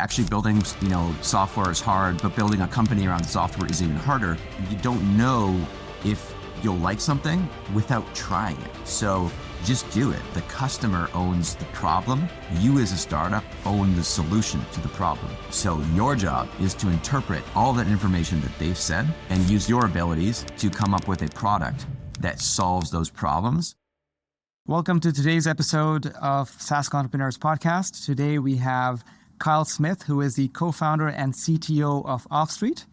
Actually building, software is hard, but building a company around software is even harder. You don't know if you'll like something without trying it. So just do it. The customer owns the problem. You as a startup own the solution to the problem. So your job is to interpret all that information that they've said and use your abilities to come up with a product that solves those problems. Welcome to today's episode of Sask Entrepreneurs Podcast. Today we have Kyle Smyth, who is the co-founder and CTO of Offstreet.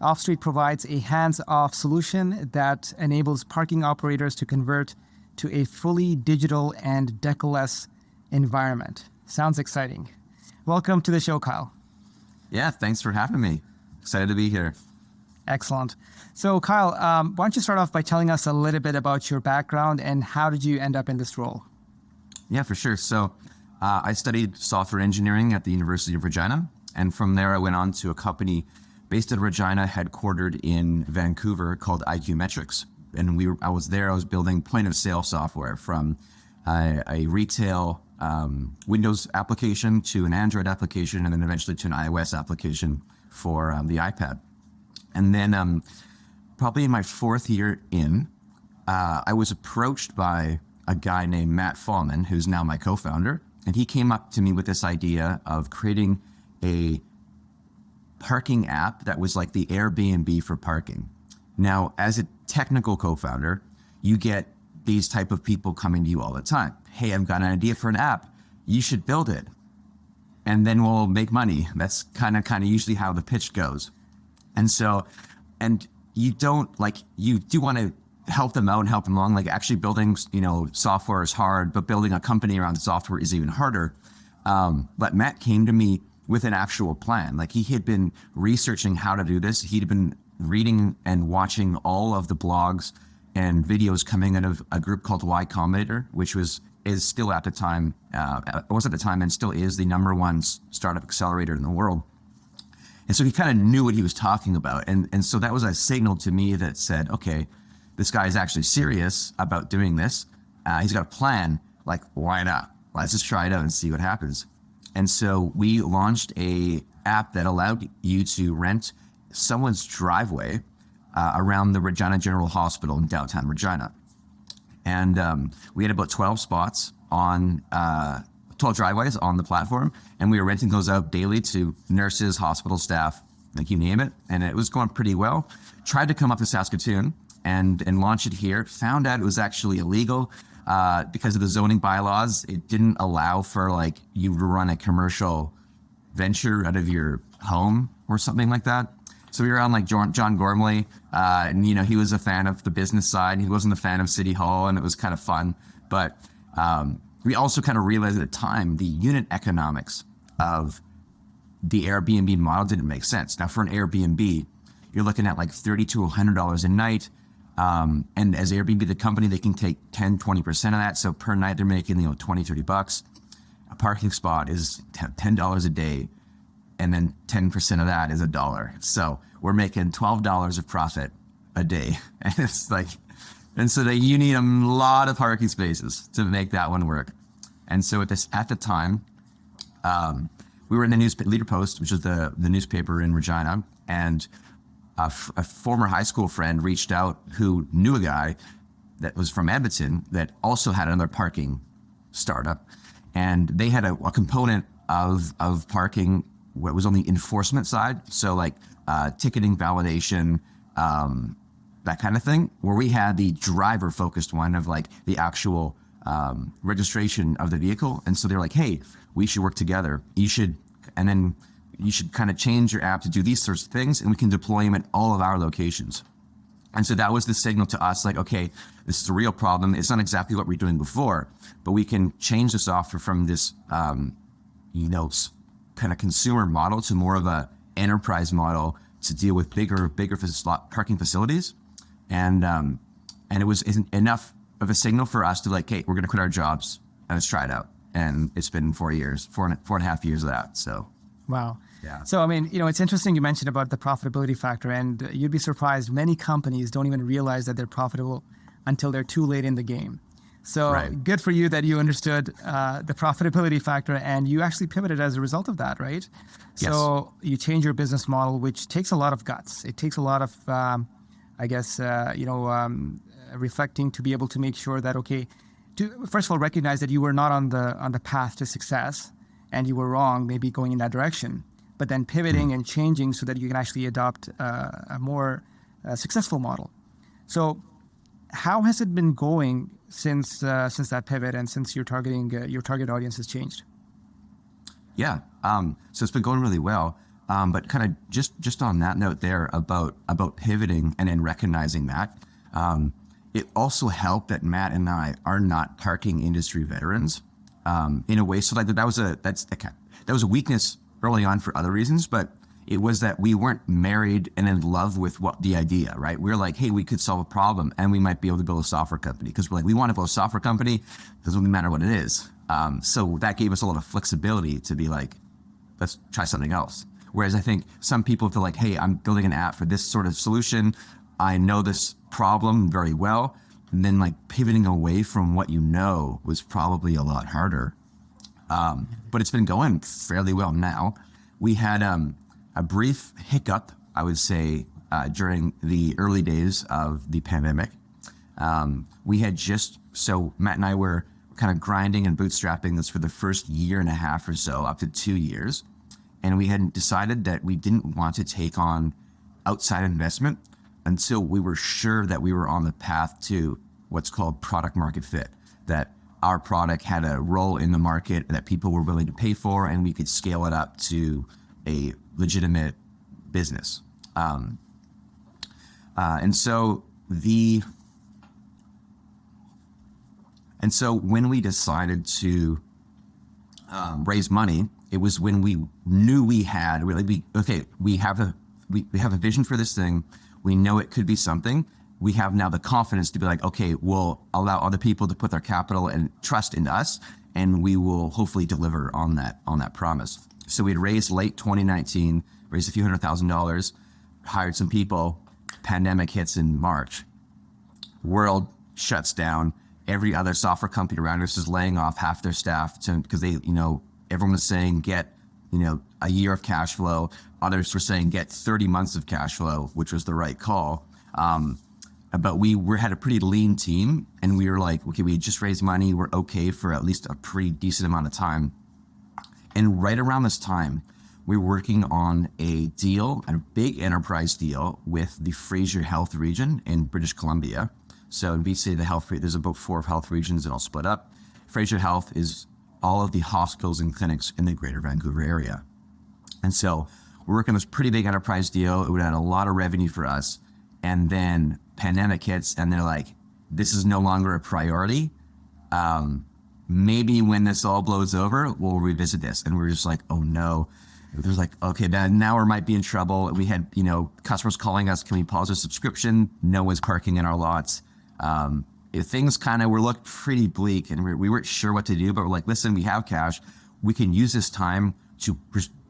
Offstreet provides a hands-off solution that enables parking operators to convert to a fully digital and deckless environment. Sounds exciting. Welcome to the show, Kyle. Yeah, thanks for having me. Excited to be here. Excellent. So Kyle, why don't you start off by telling us a little bit about your background and how did you end up in this role? Yeah, for sure. So I studied software engineering at the University of Regina. And from there, I went on to a company based in Regina, headquartered in Vancouver called IQ Metrics. And I was building point of sale software from a retail Windows application to an Android application, and then eventually to an iOS application for the iPad. And then probably in my fourth year in, I was approached by a guy named Matt Fallman, who's now my co-founder. And he came up to me with this idea of creating a parking app that was like the Airbnb for parking. Now, as a technical co-founder, you get these type of people coming to you all the time. Hey, I've got an idea for an app. You should build it. And then we'll make money. That's kind of usually how the pitch goes. And so, and you do want to help them out and help them along. Like actually building, software is hard, but building a company around software is even harder. But Matt came to me with an actual plan. Like he had been researching how to do this. He'd been reading and watching all of the blogs and videos coming out of a group called Y Combinator, which is still at the time, was at the time and still is the number one startup accelerator in the world. And so he kind of knew what he was talking about. And so that was a signal to me that said, okay, this guy is actually serious about doing this. He's got a plan. Like, why not? Let's just try it out and see what happens. And so we launched a app that allowed you to rent someone's driveway around the Regina General Hospital in downtown Regina. And we had about 12 spots on 12 driveways on the platform, and we were renting those out daily to nurses, hospital staff, like you name it. And it was going pretty well. Tried to come up to Saskatoon and launch it here. Found out it was actually illegal because of the zoning bylaws. It didn't allow for like you to run a commercial venture out of your home or something like that. So we were on like John Gormley, and he was a fan of the business side. He wasn't a fan of City Hall, and it was kind of fun. But we also kind of realized at the time the unit economics of the Airbnb model didn't make sense. Now for an Airbnb, you're looking at like $30 to $100 a night. And as Airbnb, the company, they can take 10-20% of that. So per night, they're making, $20-$30. A parking spot is $10 a day. And then 10% of that is $1. So we're making $12 of profit a day. And it's like, and so you need a lot of parking spaces to make that one work. And so at the time, we were in the Leader Post, which is the newspaper in Regina. And a former high school friend reached out who knew a guy that was from Edmonton that also had another parking startup. And they had a component of parking what was on the enforcement side. So like ticketing validation, that kind of thing, where we had the driver focused one of like the actual registration of the vehicle. And so they're like, hey, we should work together. You should kind of change your app to do these sorts of things, and we can deploy them at all of our locations. And so that was the signal to us, like, okay, this is a real problem. It's not exactly what we were doing before, but we can change the software from this, kind of consumer model to more of a enterprise model to deal with bigger parking facilities. And it was enough of a signal for us to like, hey, we're going to quit our jobs and let's try it out. And it's been 4 years, four and a half years of that. So. Wow. Yeah. So, it's interesting you mentioned about the profitability factor, and you'd be surprised many companies don't even realize that they're profitable until they're too late in the game. So Right. good for you that you understood the profitability factor and you actually pivoted as a result of that, right? Yes. So you change your business model, which takes a lot of guts. It takes a lot of, reflecting to be able to make sure that, okay, to first of all recognize that you were not on the path to success and you were wrong, maybe going in that direction, but then pivoting and changing so that you can actually adopt a more successful model. So how has it been going since that pivot and since your target audience has changed? Yeah. So it's been going really well. But kind of just on that note there about pivoting and then recognizing that, it also helped that Matt and I are not parking industry veterans, in a way. So like that was a weakness early on for other reasons, but it was that we weren't married and in love with what the idea, right? We were like, hey, we could solve a problem and we might be able to build a software company because we're like, we want to build a software company. Doesn't really matter what it is. So that gave us a lot of flexibility to be like, let's try something else. Whereas I think some people feel like, hey, I'm building an app for this sort of solution. I know this problem very well. And then like pivoting away from what you know was probably a lot harder. But it's been going fairly well now. We had a brief hiccup, I would say, during the early days of the pandemic. So Matt and I were kind of grinding and bootstrapping this for the first year and a half or so, up to 2 years. And we had decided that we didn't want to take on outside investment until we were sure that we were on the path to what's called product market fit, that our product had a role in the market that people were willing to pay for, and we could scale it up to a legitimate business. And so when we decided to raise money, it was when we knew we have a vision for this thing. We know it could be something. We have now the confidence to be like, okay, we'll allow other people to put their capital and trust in us, and we will hopefully deliver on that promise. So we'd raised late 2019, raised a few $100,000, hired some people. Pandemic hits in March. World shuts down. Every other software company around us is laying off half their staff because everyone was saying get, a year of cash flow. Others were saying get 30 months of cash flow, which was the right call. But we had a pretty lean team, and we were like, okay, we just raised money. We're okay for at least a pretty decent amount of time. And right around this time, we were working on a big enterprise deal with the Fraser Health region in British Columbia. So in BC, there's about 4 health regions that all split up. Fraser Health is all of the hospitals and clinics in the greater Vancouver area. And so we're working on this pretty big enterprise deal. It would add a lot of revenue for us. And then pandemic hits, and they're like, this is no longer a priority. Maybe when this all blows over, we'll revisit this. And we're just like, oh no. There's like, okay, now we might be in trouble. We had, customers calling us, can we pause a subscription? No one's parking in our lots. Things kind of looked pretty bleak, and we weren't sure what to do, but we're like, listen, we have cash. We can use this time to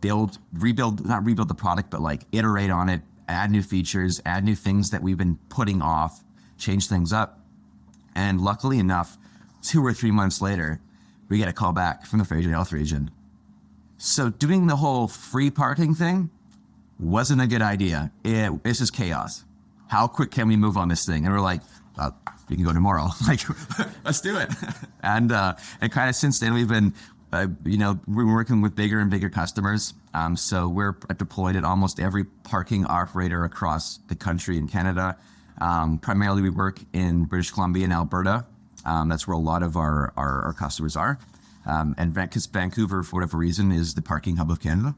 not rebuild the product, but like iterate on it, add new features, add new things that we've been putting off, change things up. And luckily enough, 2 or 3 months later, we get a call back from the Fraser Health region. So doing the whole free parking thing wasn't a good idea. It's just chaos. How quick can we move on this thing? And we're like, we can go tomorrow. Like, let's do it. And kind of since then, we've been, we're working with bigger and bigger customers. So we're deployed at almost every parking operator across the country in Canada. Primarily, we work in British Columbia and Alberta. That's where a lot of our customers are. And because Vancouver, for whatever reason, is the parking hub of Canada.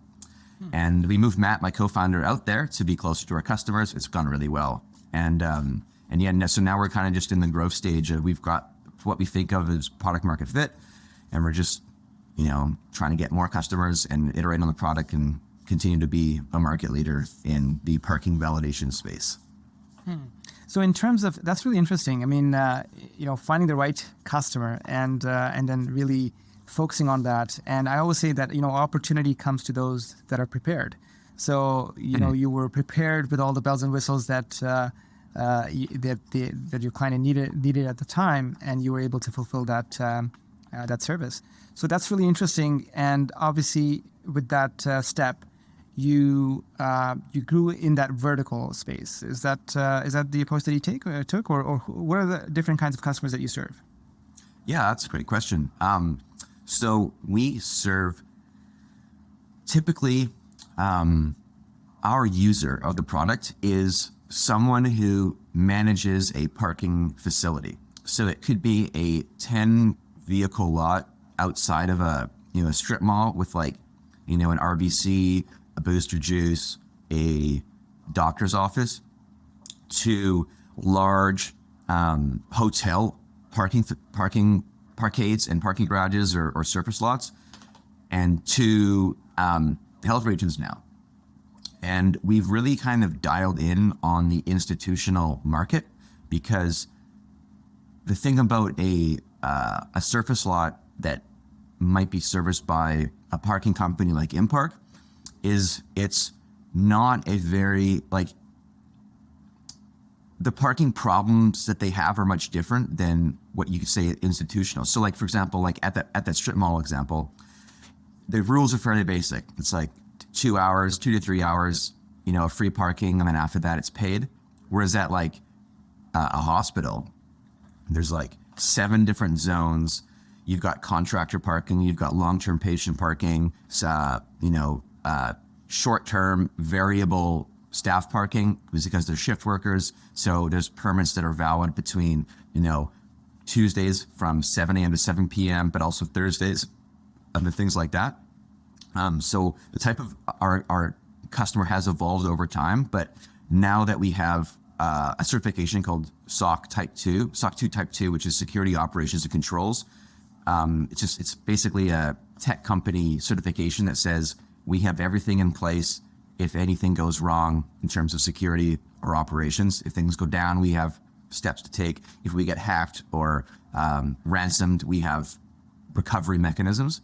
And we moved Matt, my co-founder, out there to be closer to our customers. It's gone really well. So now we're kind of just in the growth stage of we've got what we think of as product market fit, and we're just, trying to get more customers and iterate on the product and continue to be a market leader in the parking validation space. So in terms of, that's really interesting. I mean, finding the right customer and then really focusing on that. And I always say that, opportunity comes to those that are prepared. So, you were prepared with all the bells and whistles that that your client needed at the time, and you were able to fulfill that service. So that's really interesting. And obviously, with that step, you grew in that vertical space. Is that the approach that you took, or what are the different kinds of customers that you serve? Yeah, that's a great question. So we serve typically our user of the product is someone who manages a parking facility. So it could be a 10 vehicle lot outside of a strip mall with an RBC, a Booster Juice, a doctor's office, to large hotel parkades and parking garages or surface lots, and to health regions now. And we've really kind of dialed in on the institutional market, because the thing about a surface lot that might be serviced by a parking company like Impark is it's not a very, the parking problems that they have are much different than what you could say institutional. So for example, at that strip mall example, the rules are fairly basic. It's 2 hours, 2 to 3 hours, free parking, and then after that it's paid. Whereas at a hospital, there's 7 different zones. You've got contractor parking, you've got long-term patient parking, short-term variable staff parking because they're shift workers. So there's permits that are valid between, Tuesdays from 7 a.m. to 7 p.m., but also Thursdays and things like that. So the type of our customer has evolved over time, but now that we have a certification called SOC Type 2, SOC 2 Type 2, which is Security Operations and Controls. It's basically a tech company certification that says we have everything in place. If anything goes wrong in terms of security or operations, if things go down, we have steps to take. If we get hacked or ransomed, we have recovery mechanisms.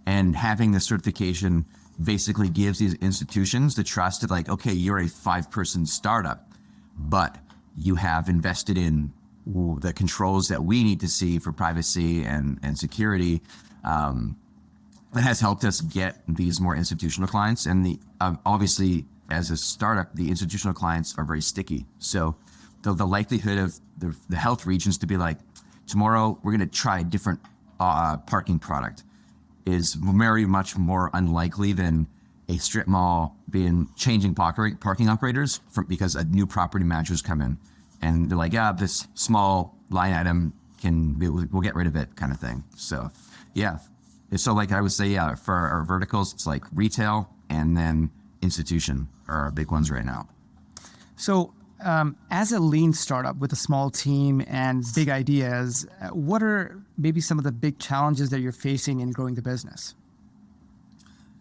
And having this certification basically gives these institutions the trust of okay, you're a 5-person startup, but you have invested in the controls that we need to see for privacy and security. That has helped us get these more institutional clients. And obviously, as a startup, the institutional clients are very sticky. So the likelihood of the health regions to be tomorrow we're going to try a different parking product is very much more unlikely than a strip mall changing parking operators because a new property managers come in and they're this small line item we'll get rid of it kind of thing. So yeah. So I would say, for our verticals, it's retail and then institution are our big ones right now. So as a lean startup with a small team and big ideas, what are maybe some of the big challenges that you're facing in growing the business?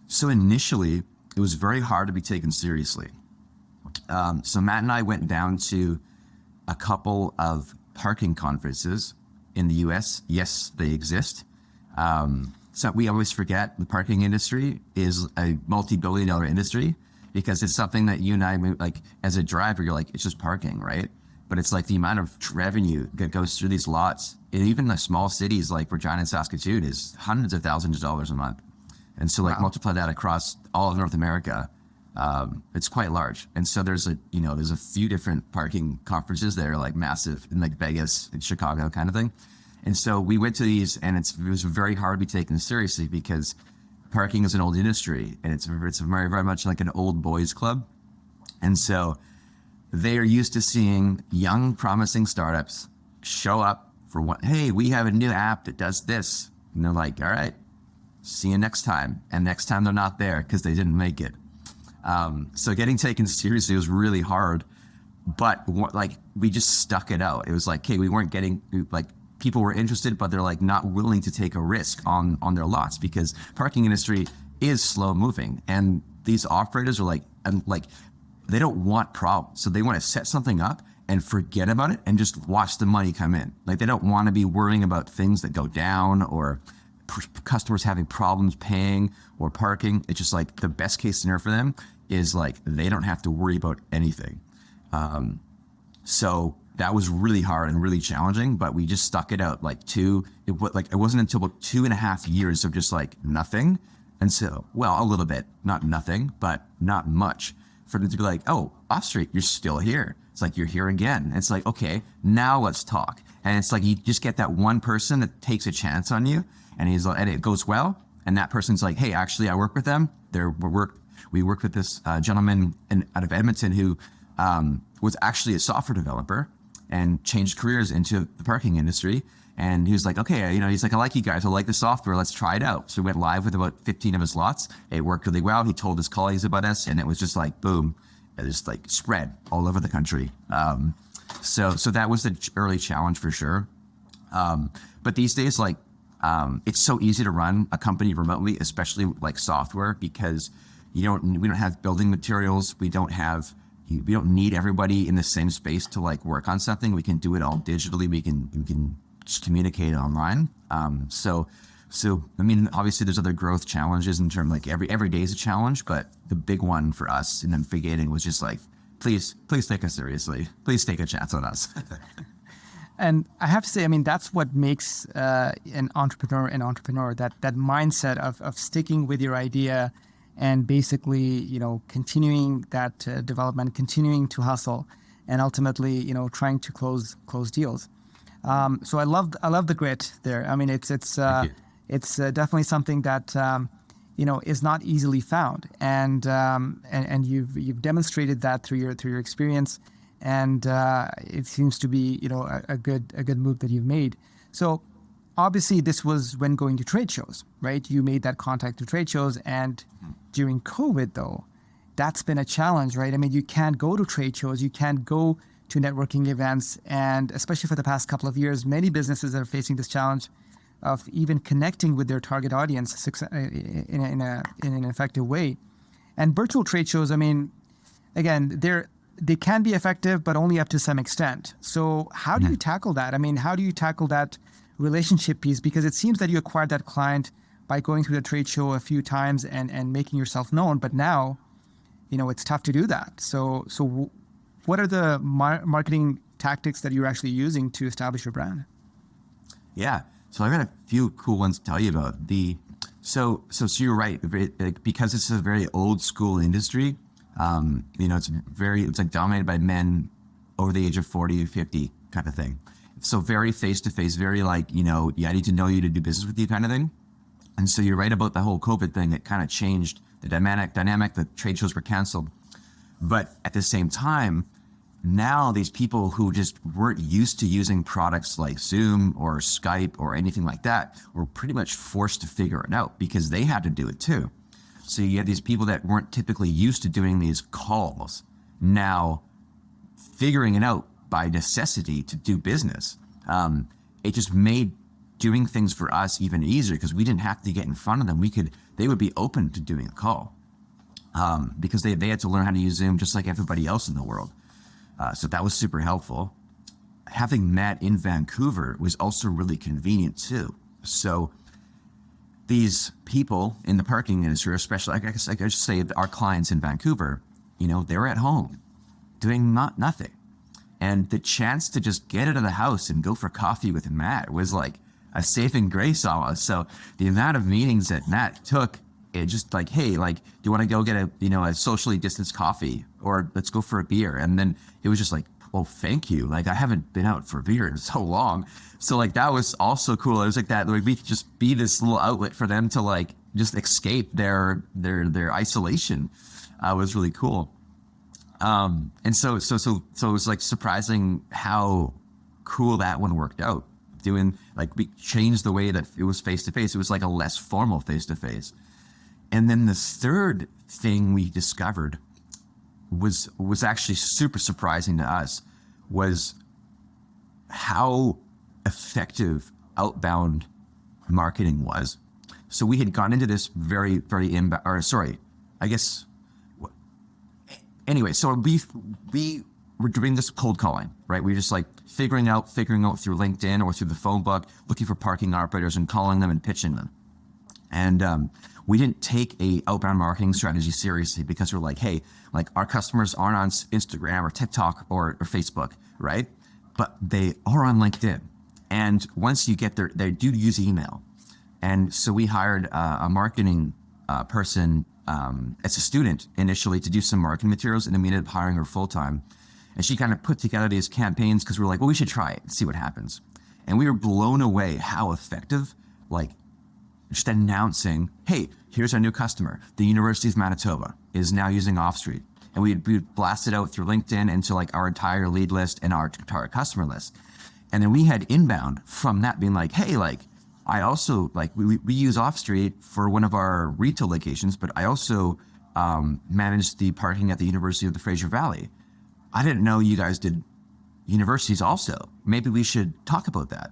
So initially, it was very hard to be taken seriously. So Matt and I went down to a couple of parking conferences in the US. Yes, they exist. So we always forget the parking industry is a multi-billion-dollar industry because it's something that you and I, as a driver, you're it's just parking, right? But it's the amount of revenue that goes through these lots, and even the small cities like Regina and Saskatoon is hundreds of thousands of dollars a month. And so wow. Multiply that across all of North America, it's quite large. And so there's a few different parking conferences that are massive in Vegas and Chicago kind of thing. And so we went to these, and it was very hard to be taken seriously because parking is an old industry, and it's very, very much like an old boys club. And so they are used to seeing young, promising startups show up for hey, we have a new app that does this. And they're all right, see you next time. And next time they're not there because they didn't make it. So getting taken seriously was really hard, but we just stuck it out. It was hey, we weren't getting people were interested, but they're not willing to take a risk on their lots because parking industry is slow moving, and these operators are they don't want problems, so they want to set something up and forget about it and just watch the money come in. They don't want to be worrying about things that go down or customers having problems paying or parking. It's just the best case scenario for them is they don't have to worry about anything. So that was really hard and really challenging, but we just stuck it out. It wasn't until about 2.5 years of just like nothing. And so, well, a little bit, not nothing, but not much, for them to be like, oh, Offstreet, you're still here. It's like, you're here again. It's like, okay, now let's talk. And it's like, you just get that one person that takes a chance on you, and and it goes well. And that person's like, hey, actually, I work with them. We worked with this gentleman out of Edmonton who was actually a software developer and changed careers into the parking industry. And he was like, okay, he's like, I like you guys. I like the software. Let's try it out. So we went live with about 15 of his lots. It worked really well. He told his colleagues about us, and it was just like, boom, it just like spread all over the country. So that was the early challenge for sure. But these days, it's so easy to run a company remotely, especially like software, because we don't have building materials. We don't need everybody in the same space to like work on something. We can do it all digitally. We can just communicate online. So I mean, obviously there's other growth challenges in terms like every day is a challenge, but the big one for us in Navigating was just like, please take us seriously. Please take a chance on us. And I have to say, I mean, that's what makes an entrepreneur, that mindset of sticking with your idea and basically, continuing that development, continuing to hustle, and ultimately, trying to close deals. So I love the grit there. I mean, it's definitely something that is not easily found, and you've demonstrated that through your experience, and it seems to be a good move that you've made. So obviously this was when going to trade shows, right? You made that contact to trade shows, and during COVID though, that's been a challenge, right? I mean, you can't go to trade shows, you can't go to networking events, and especially for the past couple of years, many businesses are facing this challenge of even connecting with their target audience in an effective way. And virtual trade shows, I mean, again, they can be effective, but only up to some extent. So how do you tackle that? I mean, how do you tackle that relationship piece? Because it seems that you acquired that client by going through the trade show a few times and making yourself known, but now, it's tough to do that. So what are the marketing tactics that you're actually using to establish your brand? Yeah. So I've got a few cool ones to tell you about. So you're right, because it's a very old school industry. It's like dominated by men over the age of 40 or 50 kind of thing. So very face to face, very like, I need to know you to do business with you kind of thing. And so you're right about the whole COVID thing. It kind of changed the dynamic. The trade shows were canceled. But at the same time, now these people who just weren't used to using products like Zoom or Skype or anything like that were pretty much forced to figure it out because they had to do it too. So you have these people that weren't typically used to doing these calls now figuring it out by necessity to do business. It just made doing things for us even easier because we didn't have to get in front of them. They would be open to doing a call because they had to learn how to use Zoom just like everybody else in the world. So that was super helpful. Having met in Vancouver was also really convenient too. So these people in the parking industry, especially, I guess I could just say our clients in Vancouver, they were at home doing nothing. And the chance to just get out of the house and go for coffee with Matt was like a saving grace almost. So the amount of meetings that Matt took, it just like, hey, like, do you want to go get a socially distanced coffee, or let's go for a beer? And then it was just like, well, thank you. Like, I haven't been out for a beer in so long. So like, that was also cool. It was like that, like, we could just be this little outlet for them to like, just escape their isolation. Was really cool. And so it was like surprising how cool that one worked out. We changed the way that it was face to face. It was like a less formal face to face. And then the third thing we discovered was actually super surprising to us, was how effective outbound marketing was. So we had gone into this very, very anyway, so we were doing this cold calling, right? We were just like figuring out through LinkedIn or through the phone book, looking for parking operators and calling them and pitching them. And we didn't take a outbound marketing strategy seriously because we're like, hey, like our customers aren't on Instagram or TikTok or Facebook, right? But they are on LinkedIn. And once you get they do use email. And so we hired a marketing person as a student initially to do some marketing materials, and then we ended up hiring her full time. And she kind of put together these campaigns because we were like, well, we should try it and see what happens. And we were blown away how effective, like just announcing, hey, here's our new customer. The University of Manitoba is now using Offstreet. And we'd blast it out through LinkedIn into like our entire lead list and our entire customer list. And then we had inbound from that being like, hey, like I also like we use Offstreet for one of our retail locations, but I also manage the parking at the University of the Fraser Valley. I didn't know you guys did universities also. Maybe we should talk about that.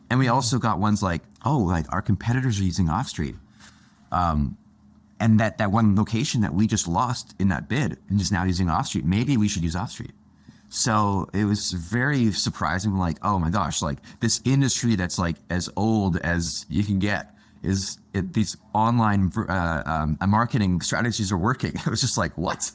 And we also got ones like, oh, like our competitors are using Offstreet. And that one location that we just lost in that bid and is now using Offstreet, maybe we should use Offstreet. So it was very surprising, like, oh my gosh, like this industry that's like as old as you can get these online marketing strategies are working. It was just like, what?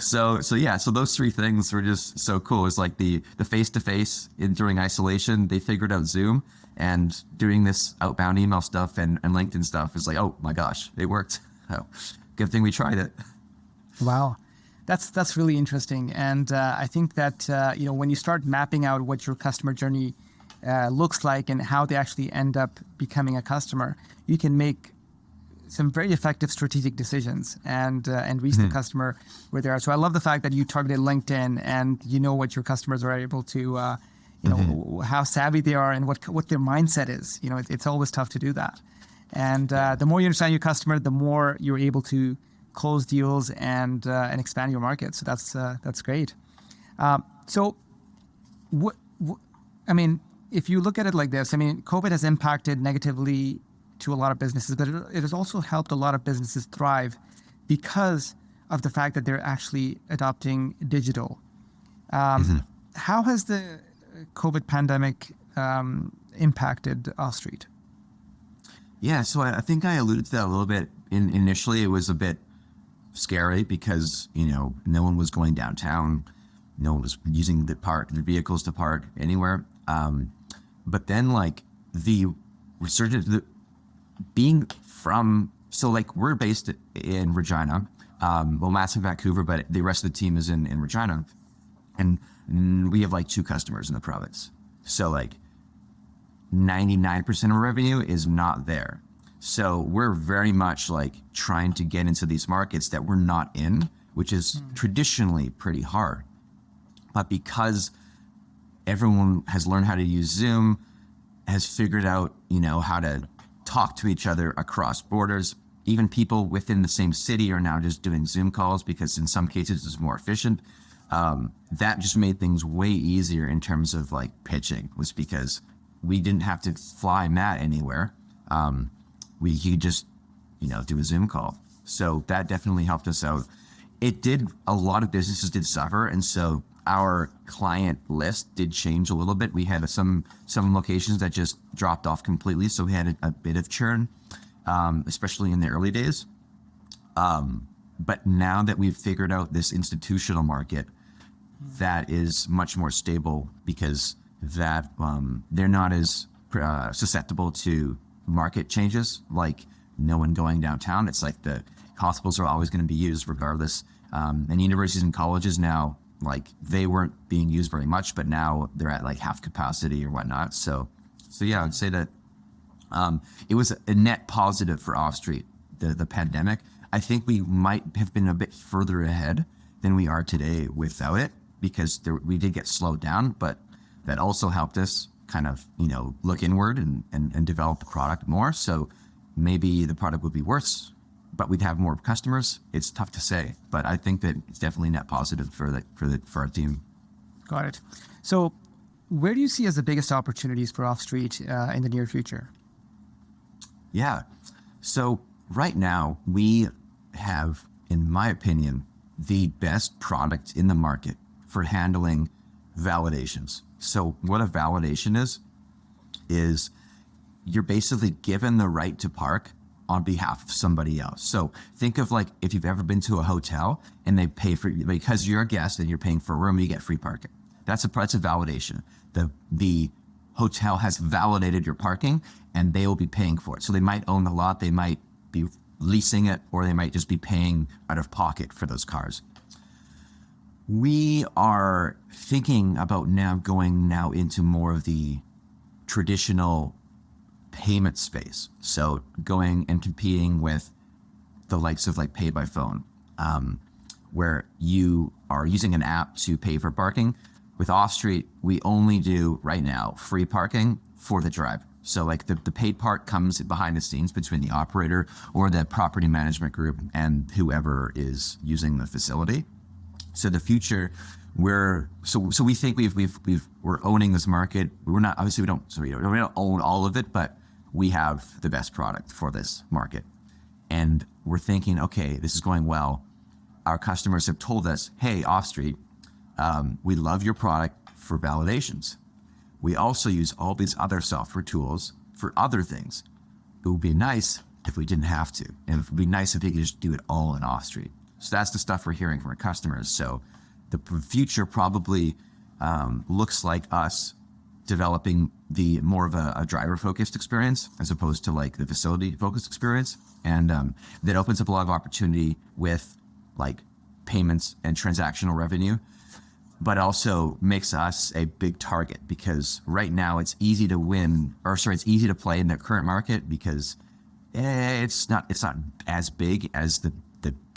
So those three things were just so cool. It's like the face-to-face during isolation, they figured out Zoom, and doing this outbound email stuff and LinkedIn stuff is like, oh my gosh, it worked. Oh, good thing we tried it. Wow. That's really interesting. And I think that, when you start mapping out what your customer journey looks like and how they actually end up becoming a customer, you can make some very effective strategic decisions and reach the customer where they are. So I love the fact that you targeted LinkedIn and you know what your customers are able to, how savvy they are and what their mindset is. It's always tough to do that. And the more you understand your customer, the more you're able to close deals and expand your market. So that's great. If you look at it like this, COVID has impacted negatively to a lot of businesses, but it has also helped a lot of businesses thrive because of the fact that they're actually adopting digital. How has the COVID pandemic impacted Offstreet? Yeah, so I think I alluded to that a little bit. Initially, it was a bit scary because, no one was going downtown. No one was using the vehicles to park anywhere. But then like the resurgence, we're based in Regina, Mass in Vancouver, but the rest of the team is in Regina. And we have like 2 customers in the province. So like 99% of revenue is not there. So we're very much like trying to get into these markets that we're not in, which is traditionally pretty hard. But because everyone has learned how to use Zoom, has figured out, how to talk to each other across borders, even people within the same city are now just doing Zoom calls because in some cases it's more efficient. That just made things way easier in terms of like pitching, was because we didn't have to fly Matt anywhere. We could just, do a Zoom call. So that definitely helped us out. A lot of businesses did suffer. And so our client list did change a little bit. We had some locations that just dropped off completely. So we had a bit of churn, especially in the early days. But now that we've figured out this institutional market, that is much more stable because that they're not as susceptible to market changes, like no one going downtown. It's like the hospitals are always going to be used regardless. And universities and colleges now, like they weren't being used very much, but now they're at like half capacity or whatnot. So yeah, I'd say that it was a net positive for Offstreet, the pandemic. I think we might have been a bit further ahead than we are today without it, because we did get slowed down, but that also helped us kind of, look inward and develop the product more. So maybe the product would be worse, but we'd have more customers. It's tough to say, but I think that it's definitely net positive for our team. Got it. So where do you see as the biggest opportunities for Offstreet in the near future? Yeah. So right now we have, in my opinion, the best product in the market for handling validations. So what a validation is you're basically given the right to park on behalf of somebody else. So think of like if you've ever been to a hotel and they pay for, because you're a guest and you're paying for a room, you get free parking. That's a validation. The hotel has validated your parking and they will be paying for it. So they might own the lot, they might be leasing it, or they might just be paying out of pocket for those cars. We are thinking about going into more of the traditional payment space. So going and competing with the likes of like pay by phone, where you are using an app to pay for parking. With Offstreet, we only do right now free parking for the driver. So like the paid part comes behind the scenes between the operator or the property management group and whoever is using the facility. So the future, we think we're owning this market. We're not, obviously we don't own all of it, but we have the best product for this market. And we're thinking, okay, this is going well. Our customers have told us, hey, Offstreet, we love your product for validations. We also use all these other software tools for other things. It would be nice if we didn't have to. And it would be nice if we could just do it all in Offstreet. So that's the stuff we're hearing from our customers. So the future probably looks like us developing the more of a driver-focused experience as opposed to like the facility-focused experience. And that opens up a lot of opportunity with like payments and transactional revenue, but also makes us a big target because right now it's easy to play in the current market because it's not as big as the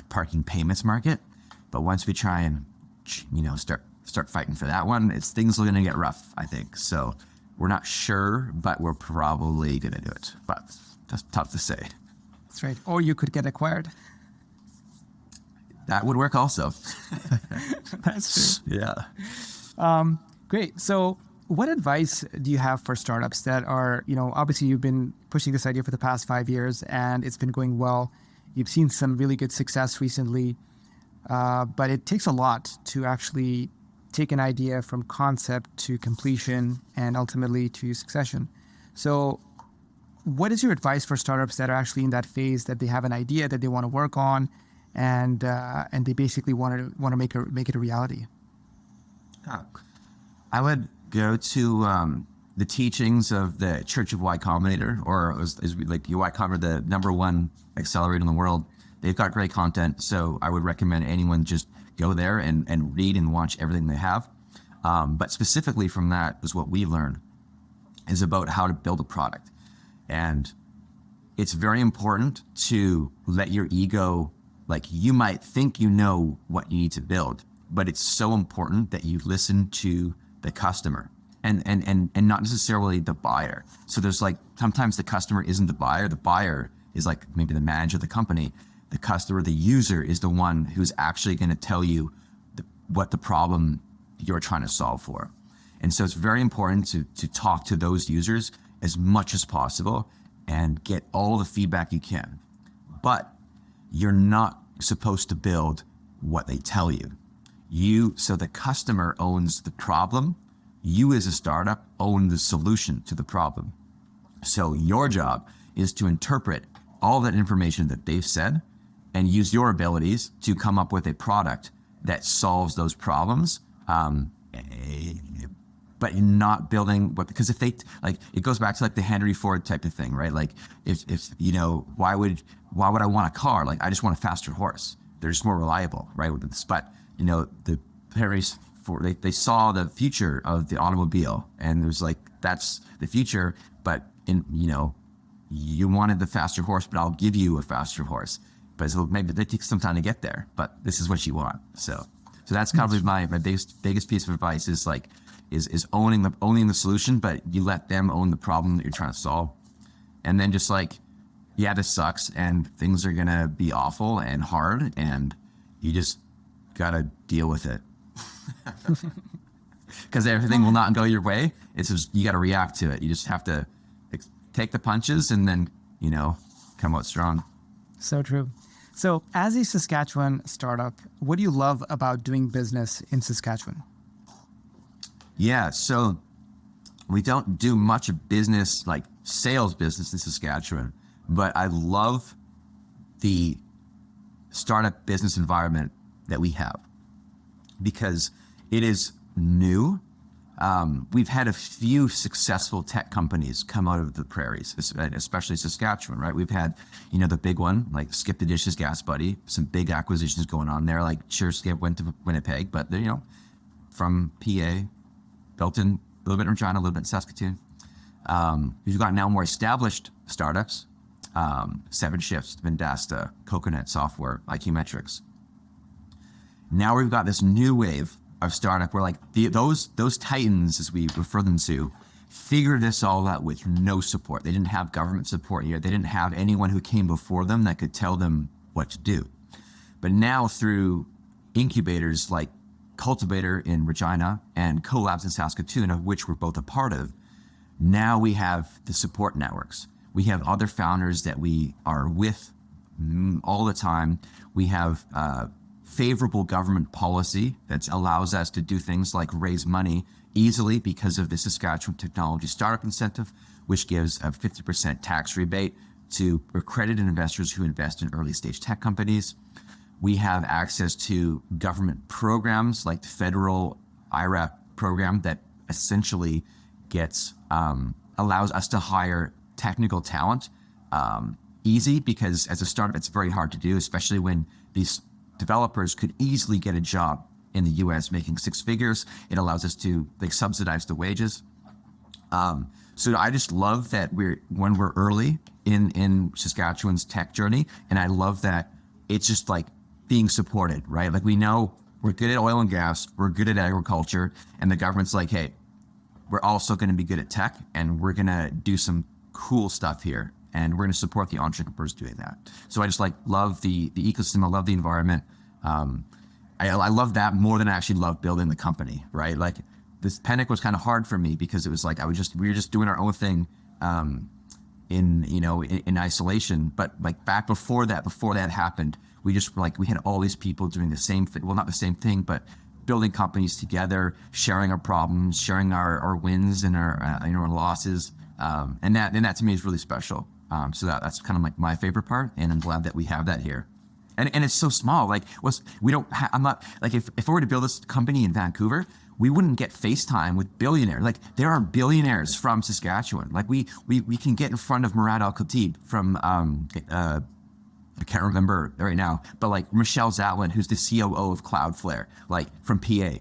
parking payments market. But once we try and start fighting for that one, things are going to get rough, I think. So we're not sure, but we're probably going to do it. But that's tough to say. That's right. Or you could get acquired. That would work also. That's true. Yeah. Great. So what advice do you have for startups that are, obviously you've been pushing this idea for the past 5 years and it's been going well. You've seen some really good success recently, but it takes a lot to actually take an idea from concept to completion and ultimately to succession. So what is your advice for startups that are actually in that phase that they have an idea that they want to work on and they basically want to make it a reality? I would go to the teachings of the Church of Y Combinator, or like Y Combinator, the #1 accelerator in the world. They've got great content, so I would recommend anyone just go there and read and watch everything they have. But specifically from that is what we learned is about how to build a product. And it's very important to let your ego, like you might think you know what you need to build, but it's so important that you listen to the customer and not necessarily the buyer. So there's like, sometimes the customer isn't the buyer is like maybe the manager of the company. The customer, the user is the one who's actually going to tell you what the problem you're trying to solve for. And so it's very important to talk to those users as much as possible and get all the feedback you can. But you're not supposed to build what they tell you. So the customer owns the problem. You as a startup own the solution to the problem. So your job is to interpret all that information that they've said and use your abilities to come up with a product that solves those problems. But you're not building because if they like, it goes back to like the Henry Ford type of thing, right? Like if why would I want a car? Like I just want a faster horse. They're just more reliable, right? But the Henry Ford, they saw the future of the automobile, and it was like that's the future. But you wanted the faster horse, but I'll give you a faster horse. But so maybe it takes some time to get there. But this is what you want. So that's probably my biggest piece of advice is like. Is owning the solution, but you let them own the problem that you're trying to solve. And then just like, yeah, this sucks and things are gonna be awful and hard and you just gotta deal with it. Because everything will not go your way. It's just, you gotta react to it. You just have to take the punches and then, come out strong. So true. So as a Saskatchewan startup, what do you love about doing business in Saskatchewan? Yeah, so we don't do much of business like sales business in Saskatchewan, but I love the startup business environment that we have because it is new. We've had a few successful tech companies come out of the prairies, especially Saskatchewan, right? We've had, the big one, like Skip the Dishes, Gas Buddy, some big acquisitions going on there. Like sure, Skip went to Winnipeg, but they're, from PA, built in a little bit in Regina, a little bit in Saskatoon. We've got now more established startups, 7 Shifts, Vendasta, Coconut Software, IQ Metrics. Now we've got this new wave of startup where like those titans, as we refer them to, figured this all out with no support. They didn't have government support here. They didn't have anyone who came before them that could tell them what to do. But now through incubators like Cultivator in Regina and Collabs in Saskatoon, of which we're both a part of, now we have the support networks. We have other founders that we are with all the time. We have favorable government policy that allows us to do things like raise money easily because of the Saskatchewan Technology Startup Incentive, which gives a 50% tax rebate to accredited investors who invest in early stage tech companies. We have access to government programs like the federal IRAP program that essentially allows us to hire technical talent easy, because as a startup, it's very hard to do, especially when these developers could easily get a job in the US making 6 figures. It allows us to subsidize the wages. So I just love that when we're early in Saskatchewan's tech journey, and I love that it's just like being supported, right? Like we know we're good at oil and gas, we're good at agriculture, and the government's like, hey, we're also going to be good at tech, and we're going to do some cool stuff here, and we're going to support the entrepreneurs doing that. So I just love the ecosystem. I love the environment. I love that more than I actually love building the company, right? Like this Panic was kind of hard for me because it was like we were just doing our own thing in isolation. But like back before that happened, we had all these people doing the same thing. Well, not the same thing, but building companies together, sharing our problems, sharing our wins and our losses. And that to me is really special. So that's kind of like my favorite part, and I'm glad that we have that here. And it's so small. Like I'm not like if I were to build this company in Vancouver, we wouldn't get FaceTime with billionaires. Like there are billionaires from Saskatchewan. Like we can get in front of Murad Al-Khatib from I can't remember right now, but like Michelle Zatlin, who's the COO of Cloudflare, like from PA.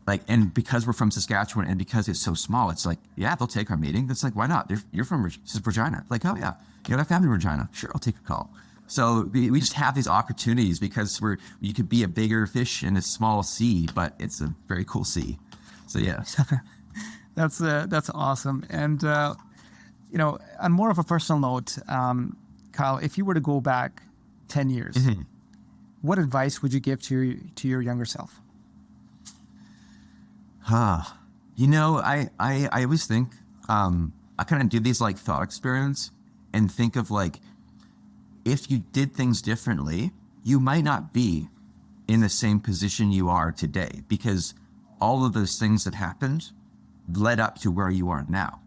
Like, and because we're from Saskatchewan and because it's so small, it's like, yeah, they'll take our meeting. That's like, why not? You're from Regina. Like, oh yeah, you have a family in Regina. Sure, I'll take a call. So we just have these opportunities because you could be a bigger fish in a small sea, but it's a very cool sea. So yeah. That's awesome. And, on more of a personal note, Kyle, if you were to go back 10 years, mm-hmm. what advice would you give to your younger self? I always think, I kind of do these like thought experiments and think of like, if you did things differently, you might not be in the same position you are today, because all of those things that happened led up to where you are now.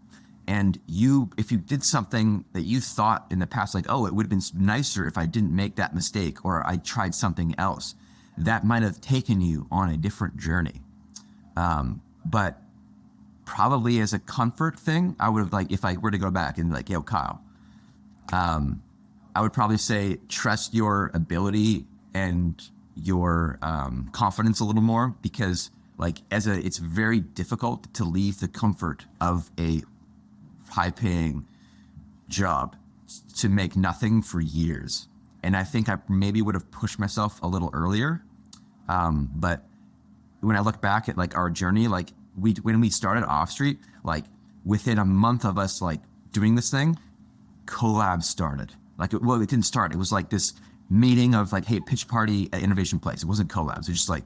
And if you did something that you thought in the past, like, oh, it would have been nicer if I didn't make that mistake, or I tried something else, that might have taken you on a different journey. But probably as a comfort thing, I would have if I were to go back and like, yo, Kyle, I would probably say, trust your ability and your confidence a little more, because it's very difficult to leave the comfort of a high-paying job to make nothing for years. And I think I maybe would have pushed myself a little earlier. But when I look back at our journey, when we started Offstreet, within a month of us doing this thing, Collabs started. It didn't start. It was this meeting of hey, pitch party at Innovation Place. It wasn't Collabs. It was just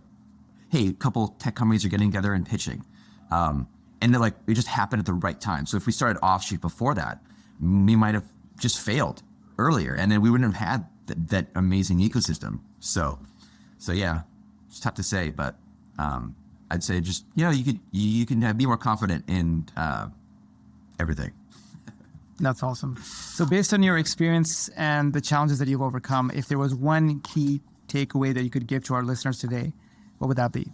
hey, a couple tech companies are getting together and pitching. And then it just happened at the right time. So if we started Offstreet before that, we might have just failed earlier, and then we wouldn't have had that amazing ecosystem. So yeah, it's tough to say, but I'd say just you can be more confident in everything. That's awesome. So based on your experience and the challenges that you've overcome, if there was one key takeaway that you could give to our listeners today, what would that be?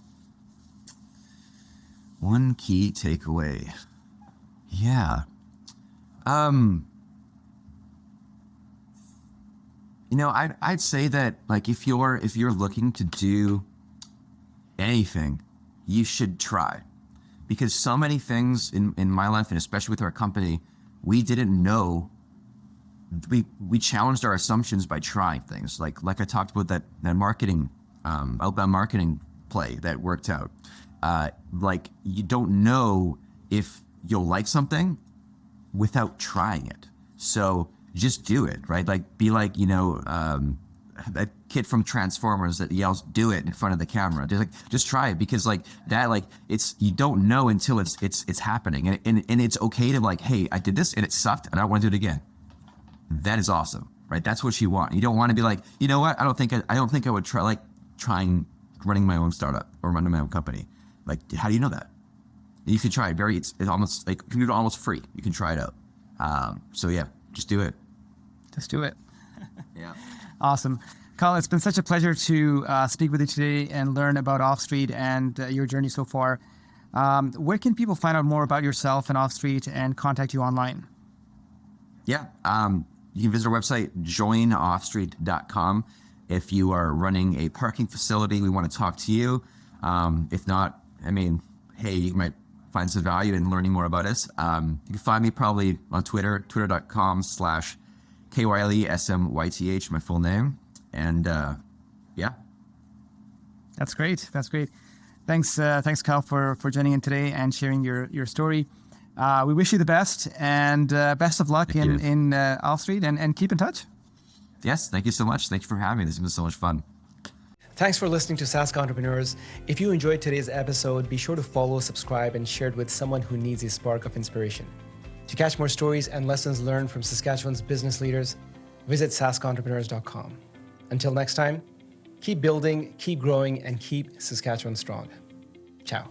One key takeaway. Yeah. I'd say that like if you're looking to do anything, you should try. Because so many things in my life, and especially with our company, we didn't know. We challenged our assumptions by trying things. Like I talked about that marketing, outbound marketing play that worked out. Like you don't know if you'll like something without trying it. So just do it, right? Like be like, that kid from Transformers that yells, "Do it" in front of the camera. Just try it, because like that, like you don't know until it's happening. And it's okay to like, hey, I did this and it sucked and I want to do it again. That is awesome, right? That's what you want. You don't want to be like, you know what? I don't think I would trying running my own startup or running my own company. Like, how do you know that? You can try it. It's almost like you can do it almost free. You can try it out. So yeah, just do it. Just do it. Yeah. Awesome. Kyle, it's been such a pleasure to speak with you today and learn about Offstreet and your journey so far. Where can people find out more about yourself and Offstreet and contact you online? Yeah. You can visit our website, joinoffstreet.com. If you are running a parking facility, we want to talk to you. If not, hey, you might find some value in learning more about us. You can find me probably on Twitter, twitter.com/KYLESMYTH, my full name. And yeah. That's great. Thanks, Kyle, for joining in today and sharing your story. We wish you the best and best of luck in Offstreet and keep in touch. Yes, thank you so much. Thank you for having me. This has been so much fun. Thanks for listening to Sask Entrepreneurs. If you enjoyed today's episode, be sure to follow, subscribe, and share it with someone who needs a spark of inspiration. To catch more stories and lessons learned from Saskatchewan's business leaders, visit SaskEntrepreneurs.com. Until next time, keep building, keep growing, and keep Saskatchewan strong. Ciao.